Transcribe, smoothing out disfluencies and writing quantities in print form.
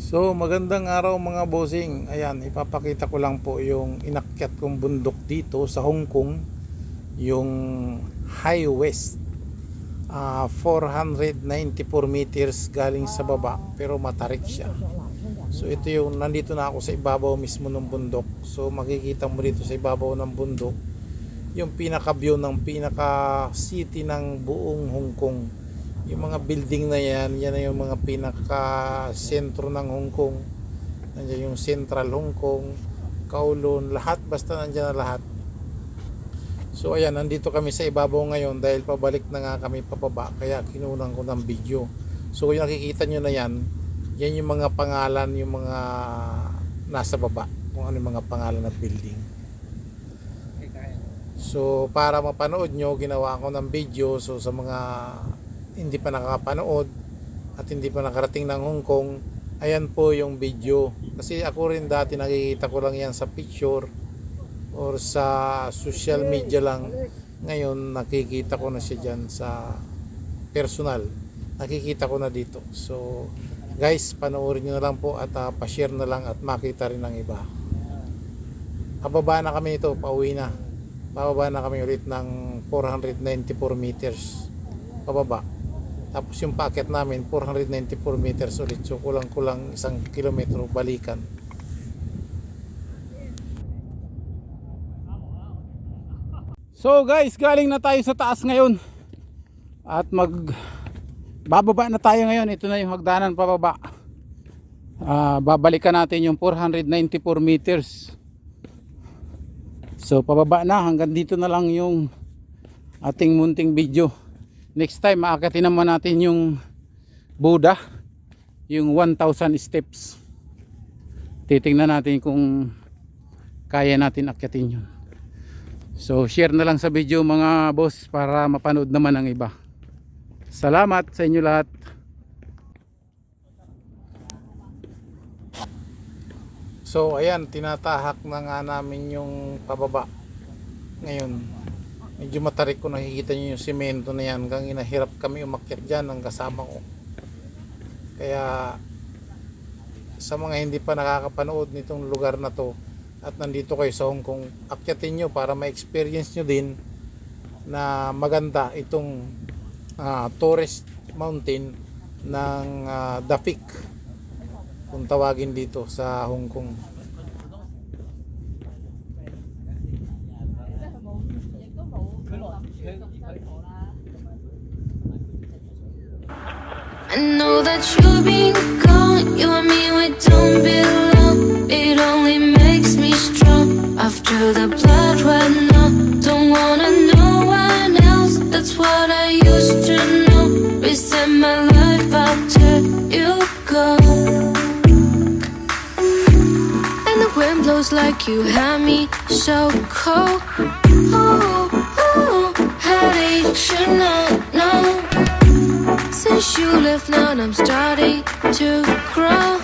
So magandang araw mga bossing. Ayan, ipapakita ko lang po yung inakyat kong bundok dito sa Hong Kong, yung High West. 494 meters galing sa baba, pero matarik siya. So ito yung, nandito na ako sa ibabaw mismo ng bundok. So makikita mo dito sa ibabaw ng bundok yung pinaka view ng pinaka city ng buong Hong Kong. Yung mga building na yan na yung mga pinaka sentro ng Hong Kong. Nandiyan yung Central Hong Kong, Kowloon, lahat, basta nandiyan na lahat. So ayan, nandito kami sa ibabaw ngayon dahil pabalik na nga kami pababa, kaya kinunan ko ng video. So kung nakikita nyo na yan yung mga pangalan, yung mga nasa baba, kung ano yung mga pangalan ng building. So para mapanood nyo, ginawa ko ng video. So sa mga hindi pa nakakapanood at hindi pa nakarating ng Hong Kong, ayan po yung video. Kasi ako rin dati nakikita ko lang yan sa picture or sa social media lang. Ngayon nakikita ko na siya dyan sa personal, nakikita ko na dito. So guys, panoorin nyo na lang po at pa-share na lang at makita rin ng iba. Pababa na kami ito, pauwi na. Pababa na kami ulit ng 494 meters pababa. Tapos yung packet namin 494 meters ulit. So kulang-kulang 1 kilometro balikan. So guys, galing na tayo sa taas ngayon. At bababa na tayo ngayon. Ito na yung hagdanan pababa. Babalikan natin yung 494 meters. So pababa na, hanggang dito na lang yung ating munting video. Next time aakatin naman natin yung Buddha, yung 1,000 steps. Titingnan natin kung kaya natin akyatin yun. So share na lang sa video mga boss para mapanood naman ang iba. Salamat sa inyo lahat. So ayan, tinatahak na nga namin yung pababa. Ngayon medyo matarik ko, nakikita nyo yung simento na yan. Hanggang inahirap kami umakyat dyan ng kasama ko. Kaya sa mga hindi pa nakakapanood nitong lugar na to at nandito kayo sa Hong Kong, akyatin nyo para ma-experience nyo din na maganda itong tourist mountain ng The Peak, kung tawagin dito sa Hong Kong. I know that you've been gone, you and me, we don't belong. It only makes me strong after the blood ran out. Don't wanna know one else, that's what I used to know. Reset my life after you go. And the wind blows like you had me so cold. Oh, oh, how did you know? No. Since you left now I'm starting to grow.